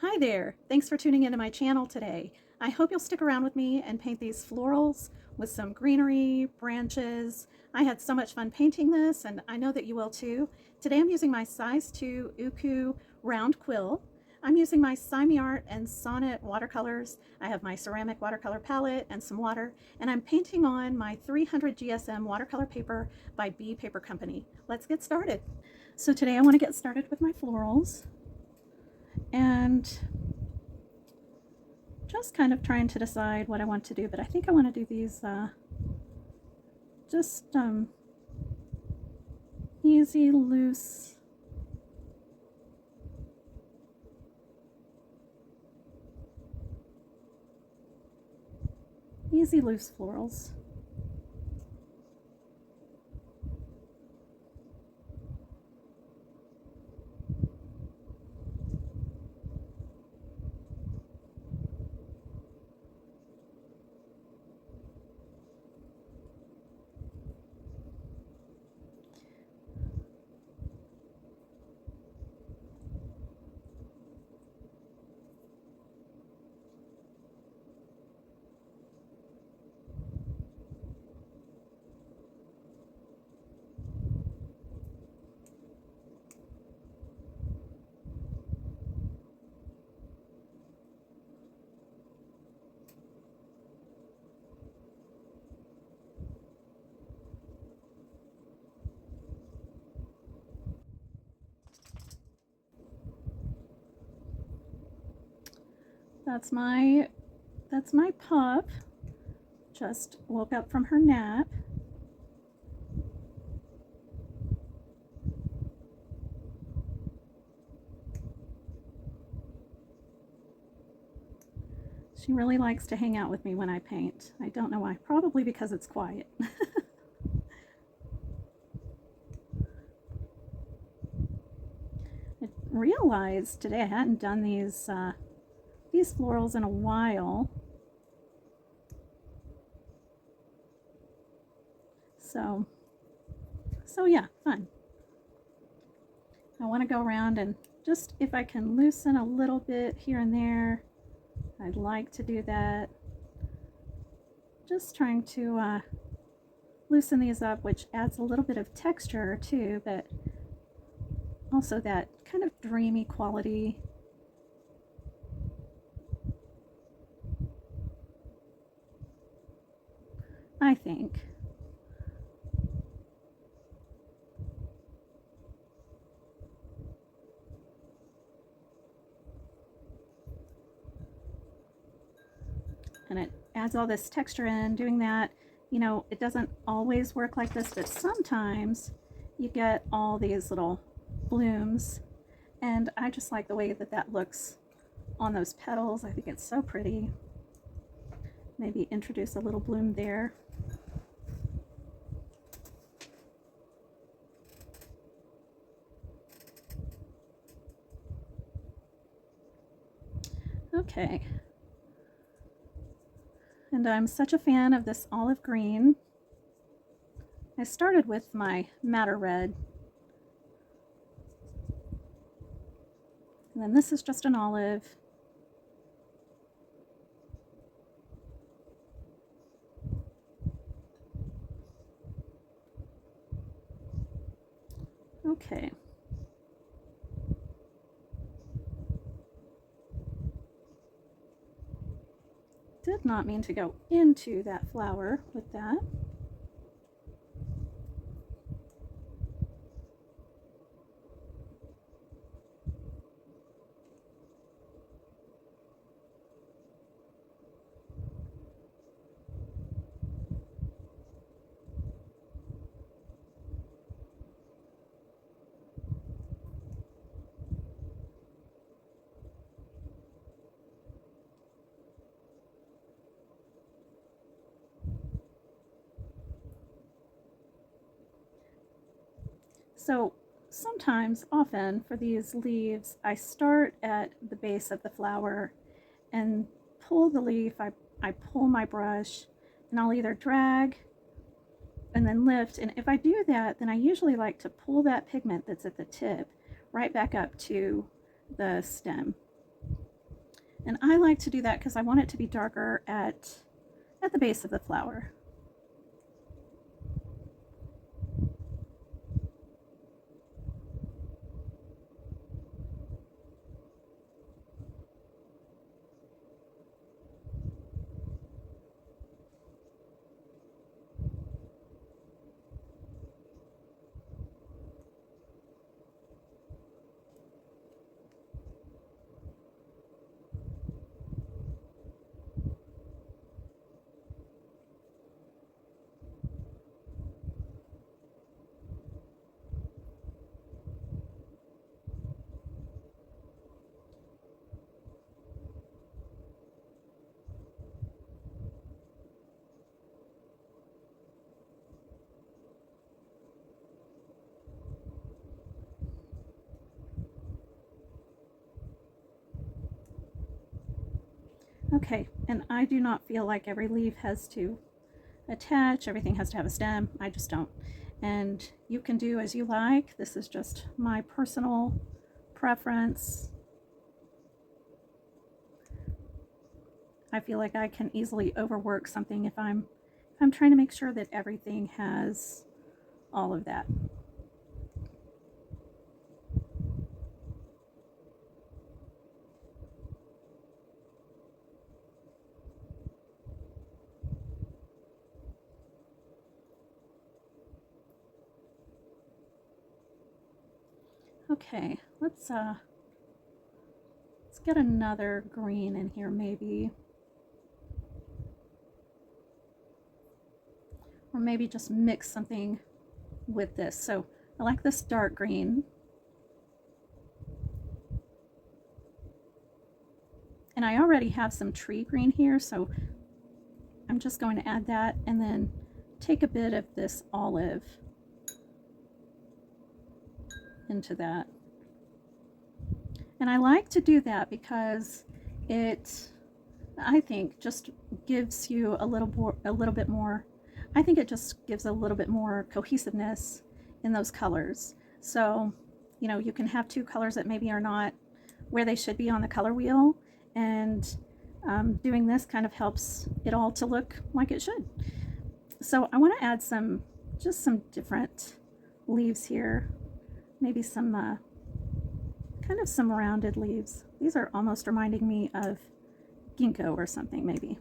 Hi there! Thanks for tuning into my channel today. I hope you'll stick around with me and paint these florals with some greenery, branches. I had so much fun painting this, and I know that you will too. Today I'm using my size 2 OOKU round quill. I'm using my SeamiArt and Sonnet watercolors. I have my ceramic watercolor palette and some water, and I'm painting on my 300 GSM watercolor paper by B Paper Company. Let's get started. So today I want to get started with my florals. And just kind of trying to decide what I want to do, but I think I want to do these just easy, loose, florals. That's my pup. Just woke up from her nap. She really likes to hang out with me when I paint. I don't know why. Probably because it's quiet. I realized today I hadn't done these florals in a while. So yeah, fun. I want to go around and just, if I can loosen a little bit here and there, I'd like to do that. Just trying to loosen these up, which adds a little bit of texture too, but also that kind of dreamy quality. I think. And it adds all this texture in. Doing that, you know, it doesn't always work like this, but sometimes you get all these little blooms, and I just like the way that that looks on those petals. I think it's so pretty. Maybe introduce a little bloom there. Okay. And I'm such a fan of this olive green. I started with my madder red. And then this is just an olive. Okay. Did not mean to go into that flower with that. So sometimes, often for these leaves, I start at the base of the flower and pull the leaf. I pull my brush and I'll either drag and then lift. And if I do that, then I usually like to pull that pigment that's at the tip right back up to the stem. And I like to do that because I want it to be darker at the base of the flower. Okay, and I do not feel like every leaf has to attach, everything has to have a stem. I just don't. And you can do as you like. This is just my personal preference. I feel like I can easily overwork something if I'm trying to make sure that everything has all of that. Okay, let's get another green in here maybe. Or maybe just mix something with this. So I like this dark green. And I already have some tree green here, so I'm just going to add that and then take a bit of this olive into that. And I like to do that because it, I think, just gives you a little bit more, I think it just gives a little bit more cohesiveness in those colors. So, you know, you can have two colors that maybe are not where they should be on the color wheel, and doing this kind of helps it all to look like it should. So I want to add just some different leaves here, maybe some kind of some rounded leaves. These are almost reminding me of ginkgo or something maybe.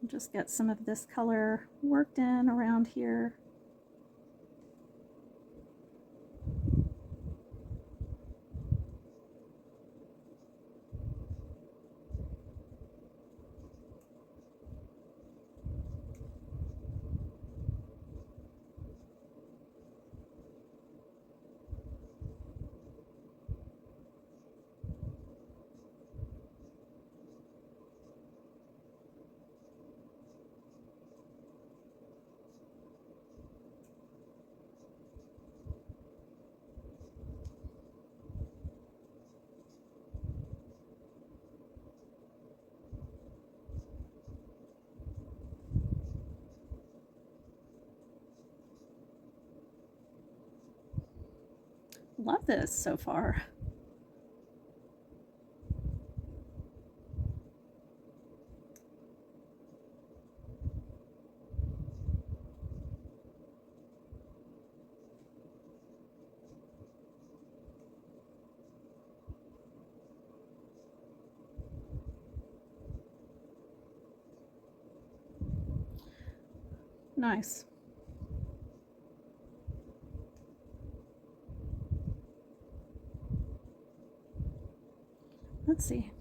Just get some of this color worked in around here. Love this so far. Nice. Let's see.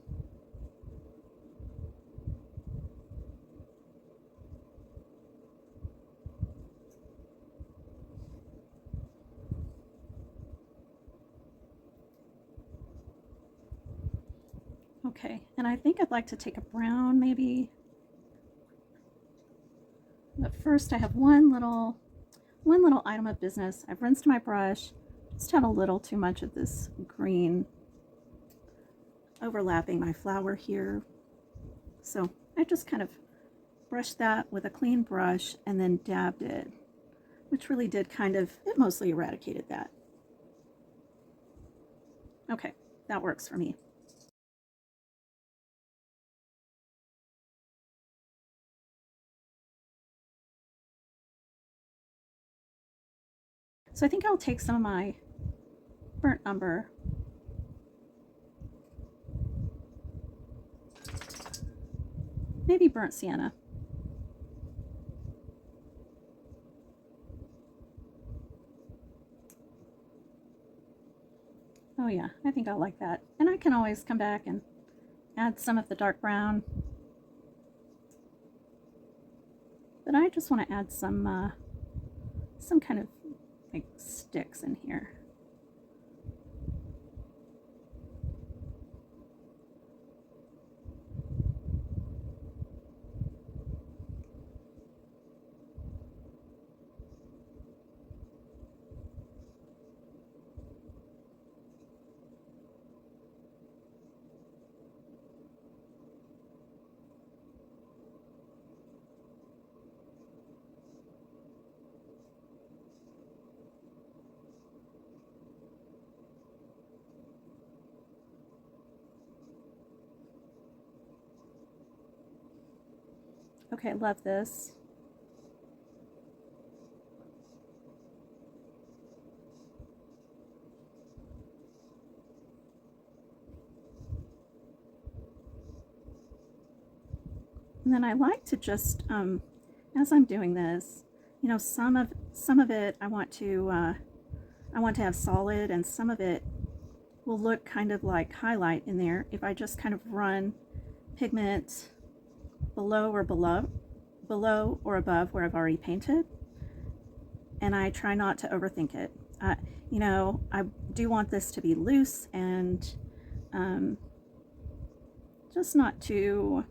Okay, and I think I'd like to take a brown maybe. But first I have one little item of business. I've rinsed my brush. Just had a little too much of this green. overlapping my flower here. So I just kind of brushed that with a clean brush and then dabbed it, which really did it mostly eradicated that. Okay, that works for me. So I think I'll take some of my burnt umber, maybe burnt sienna. Oh yeah, I think I'll like that. And I can always come back and add some of the dark brown. But I just want to add some kind of like sticks in here. Okay, love this. And then I like to just, as I'm doing this, you know, some of it I want to have solid, and some of it will look kind of like highlight in there if I just kind of run pigment below or above where I've already painted, and I try not to overthink it. You know, I do want this to be loose and just not too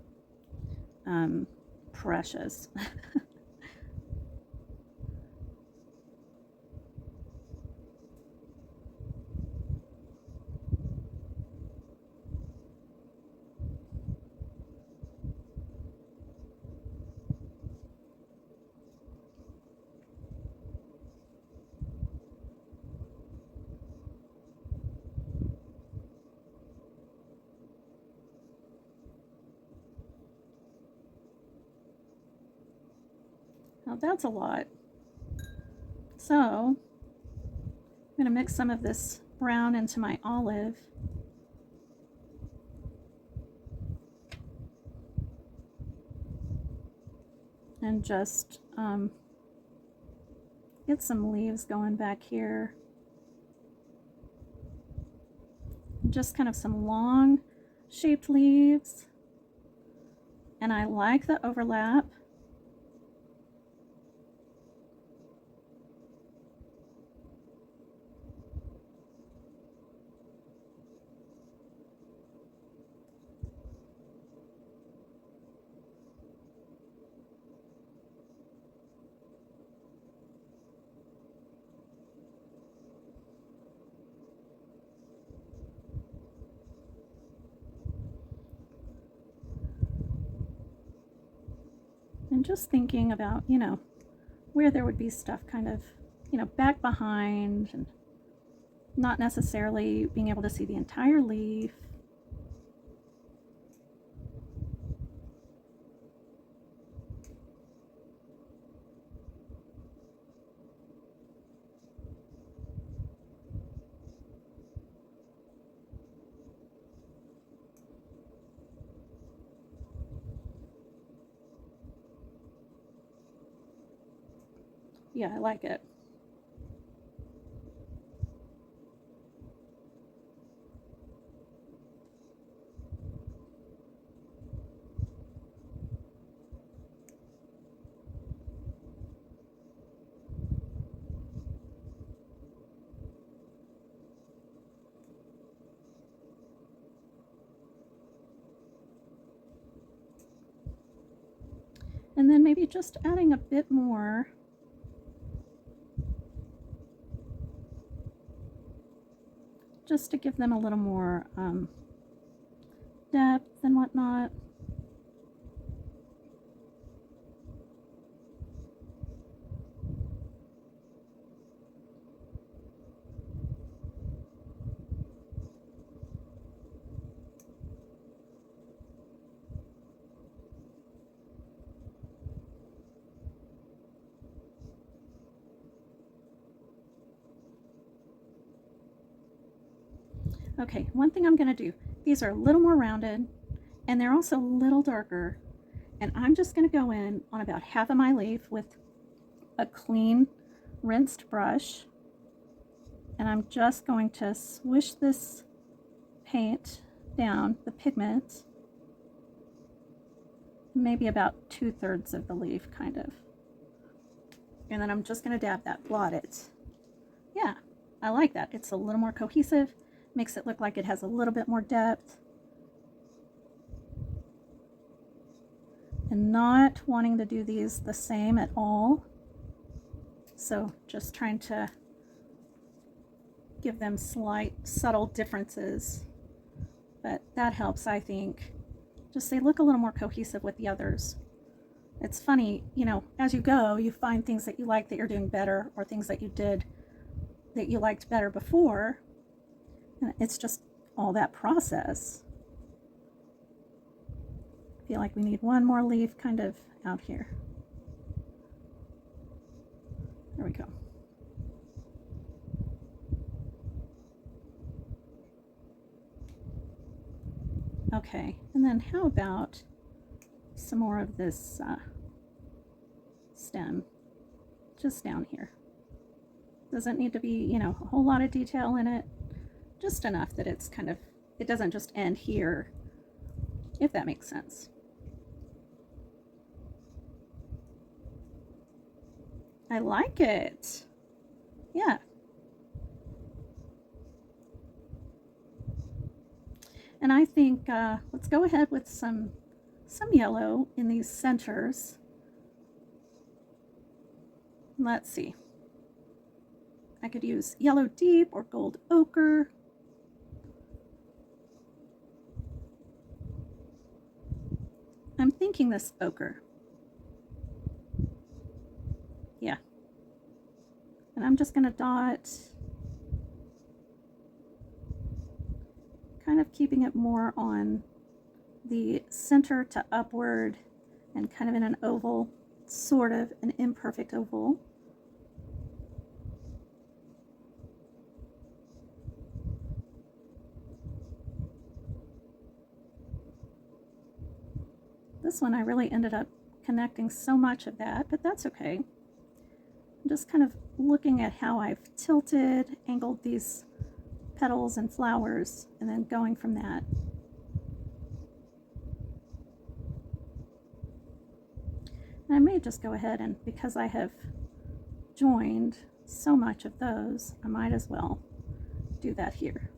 precious. Now that's a lot. So I'm going to mix some of this brown into my olive. And just get some leaves going back here. Just kind of some long shaped leaves. And I like the overlap. And just thinking about, you know, where there would be stuff kind of, you know, back behind and not necessarily being able to see the entire leaf. Yeah, I like it. And then maybe just adding a bit more just to give them a little more depth and whatnot. Okay, one thing I'm going to do, these are a little more rounded and they're also a little darker, and I'm just going to go in on about half of my leaf with a clean rinsed brush, and I'm just going to swish this paint down, the pigment, maybe about 2/3 of the leaf, kind of. And then I'm just going to dab that, blot it. Yeah, I like that. It's a little more cohesive, makes it look like it has a little bit more depth. And not wanting to do these the same at all. So just trying to give them slight, subtle differences. But that helps, I think. Just they look a little more cohesive with the others. It's funny, you know, as you go, you find things that you like that you're doing better, or things that you did that you liked better before. And it's just all that process. I feel like we need one more leaf kind of out here. There we go. Okay, and then how about some more of this stem just down here. Doesn't need to be, you know, a whole lot of detail in it, just enough that it's kind of, it doesn't just end here, if that makes sense. I like it. Yeah. And I think let's go ahead with some yellow in these centers. Let's see. I could use yellow deep or gold ochre. I'm thinking this ochre. Yeah. And I'm just going to dot, kind of keeping it more on the center to upward and kind of in an oval, sort of an imperfect oval. This one I really ended up connecting so much of that, but that's okay. I'm just kind of looking at how I've tilted, angled these petals and flowers, and then going from that. And I may just go ahead and, because I have joined so much of those, I might as well do that here.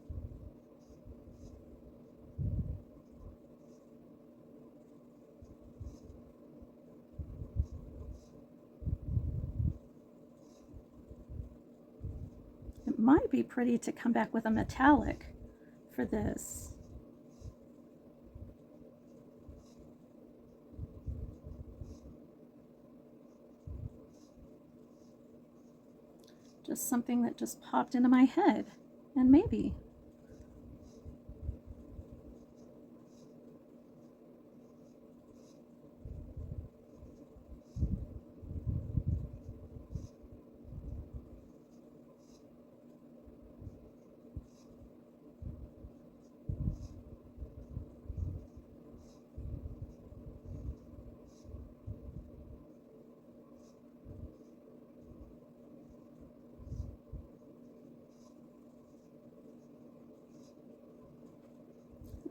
It might be pretty to come back with a metallic for this. Just something that just popped into my head, and maybe.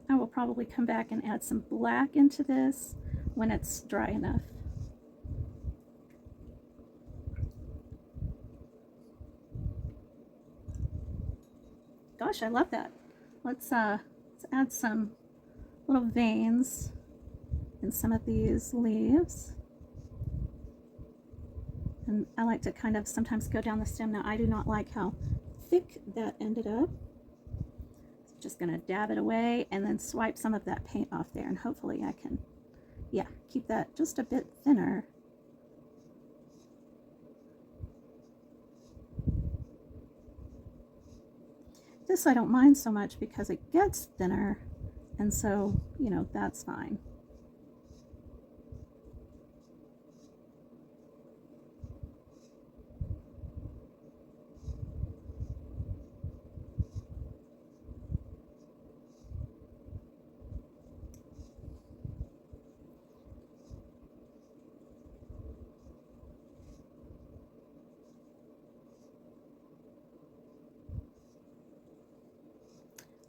I will probably come back and add some black into this when it's dry enough. Gosh, I love that. Let's add some little veins in some of these leaves. And I like to kind of sometimes go down the stem. Now, I do not like how thick that ended up. Just going to dab it away and then swipe some of that paint off there, and hopefully I can, yeah, keep that just a bit thinner. This I don't mind so much because it gets thinner, and so, you know, that's fine.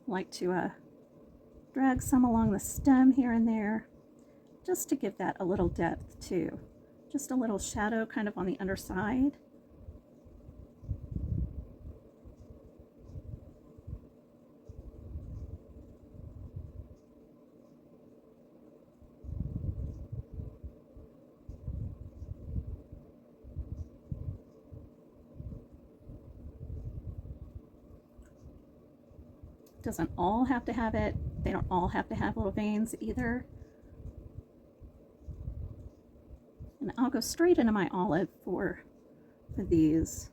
Like to drag some along the stem here and there, just to give that a little depth too. Just a little shadow kind of on the underside. Doesn't all have to have it. They don't all have to have little veins either. And I'll go straight into my olive for these,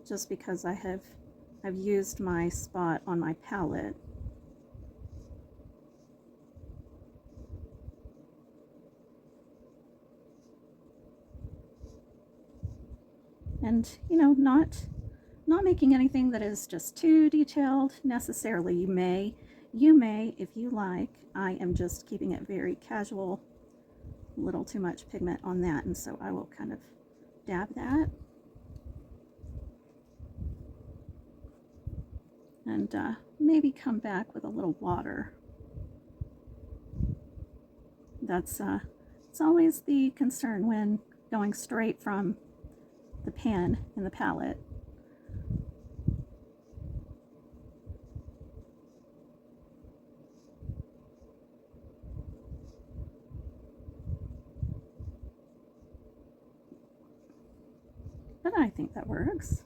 just because I've used my spot on my palette. And, you know, not making anything that is just too detailed necessarily. You may if you like. I am just keeping it very casual. A little too much pigment on that, and so I will kind of dab that. And maybe come back with a little water. That's it's always the concern when going straight from the pen in the palette. But I think that works.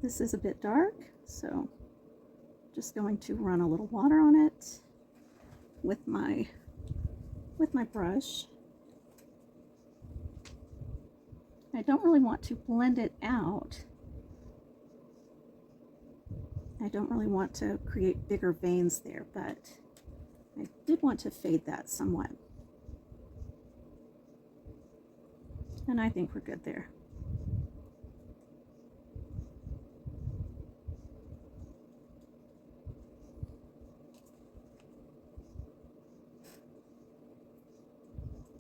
This is a bit dark, so just going to run a little water on it with my brush. I don't really want to blend it out. I don't really want to create bigger veins there, but I did want to fade that somewhat. And I think we're good there.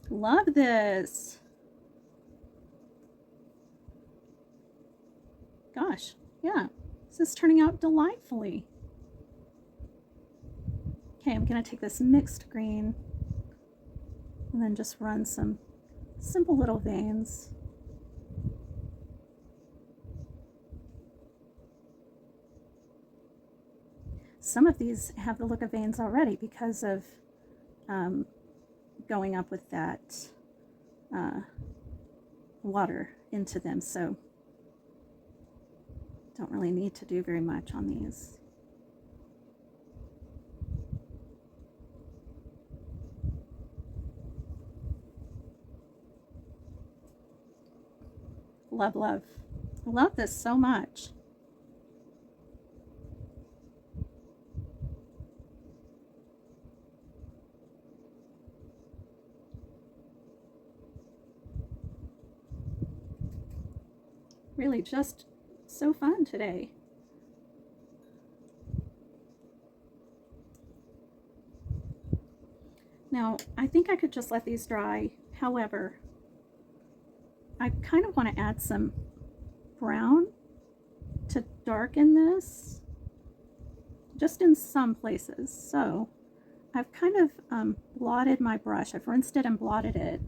Love this. Gosh, yeah, this is turning out delightfully. Okay, I'm going to take this mixed green and then just run some simple little veins. Some of these have the look of veins already because of going up with that water into them, so don't really need to do very much on these. Love, love. I love this so much. Really just so fun today. Now, I think I could just let these dry. However, I kind of want to add some brown to darken this, just in some places. So I've kind of blotted my brush. I've rinsed it and blotted it,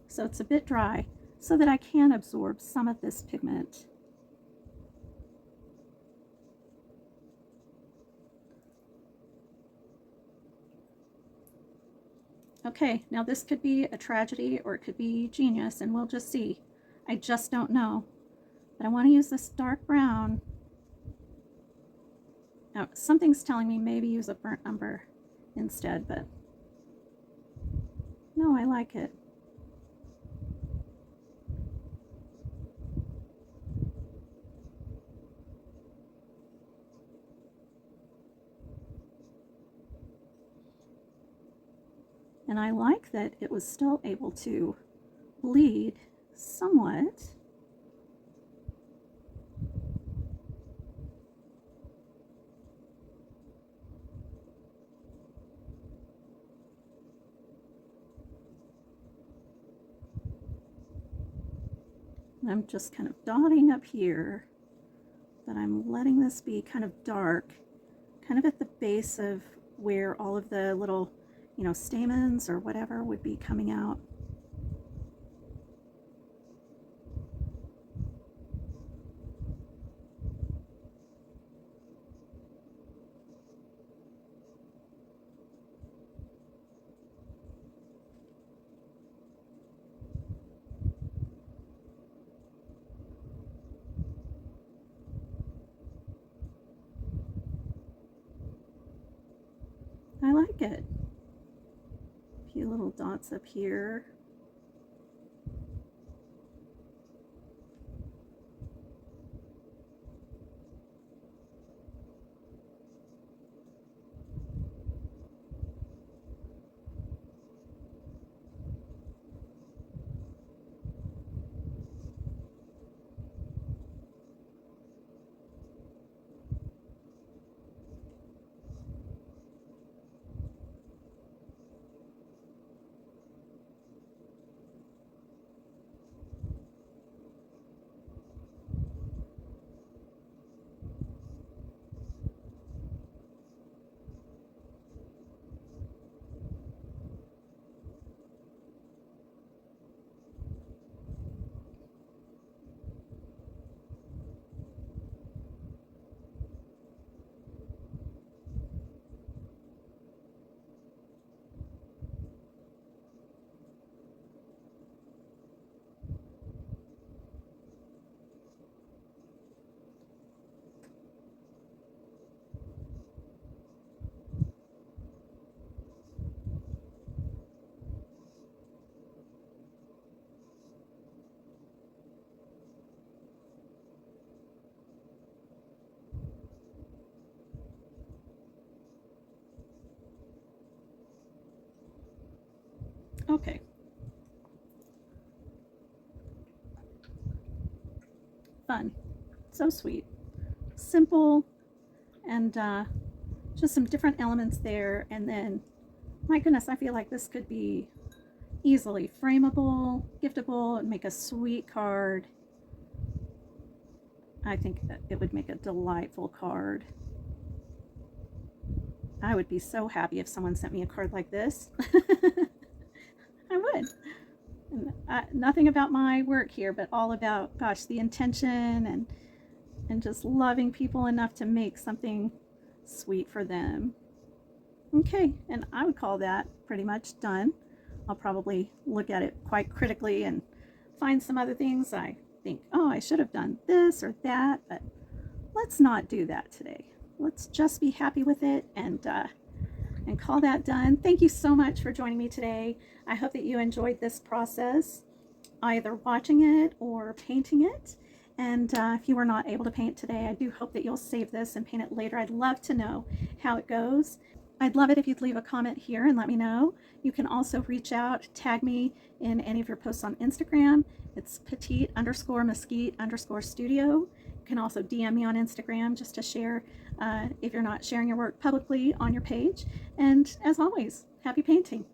so it's a bit dry, so that I can absorb some of this pigment. Okay, now this could be a tragedy or it could be genius, and we'll just see. I just don't know. But I want to use this dark brown. Now, something's telling me maybe use a burnt umber instead, but no, I like it. And I like that it was still able to bleed somewhat. And I'm just kind of dotting up here, but I'm letting this be kind of dark, kind of at the base of where all of the little, you know, stamens or whatever would be coming out. I like it. A few little dots up here. Okay. Fun. So sweet. Simple, and just some different elements there. And then, my goodness, I feel like this could be easily frameable, giftable, and make a sweet card. I think that it would make a delightful card. I would be so happy if someone sent me a card like this. I would. And, nothing about my work here, but all about, gosh, the intention and just loving people enough to make something sweet for them. Okay, and I would call that pretty much done. I'll probably look at it quite critically and find some other things I think, oh, I should have done this or that, but let's not do that today. Let's just be happy with it and call that done. Thank you so much for joining me today. I hope that you enjoyed this process, either watching it or painting it. And if you were not able to paint today, I do hope that you'll save this and paint it later. I'd love to know how it goes. I'd love it if you'd leave a comment here and let me know. You can also reach out, tag me in any of your posts on Instagram. It's petite_mesquite_studio. You can also DM me on Instagram just to share if you're not sharing your work publicly on your page. And as always, happy painting.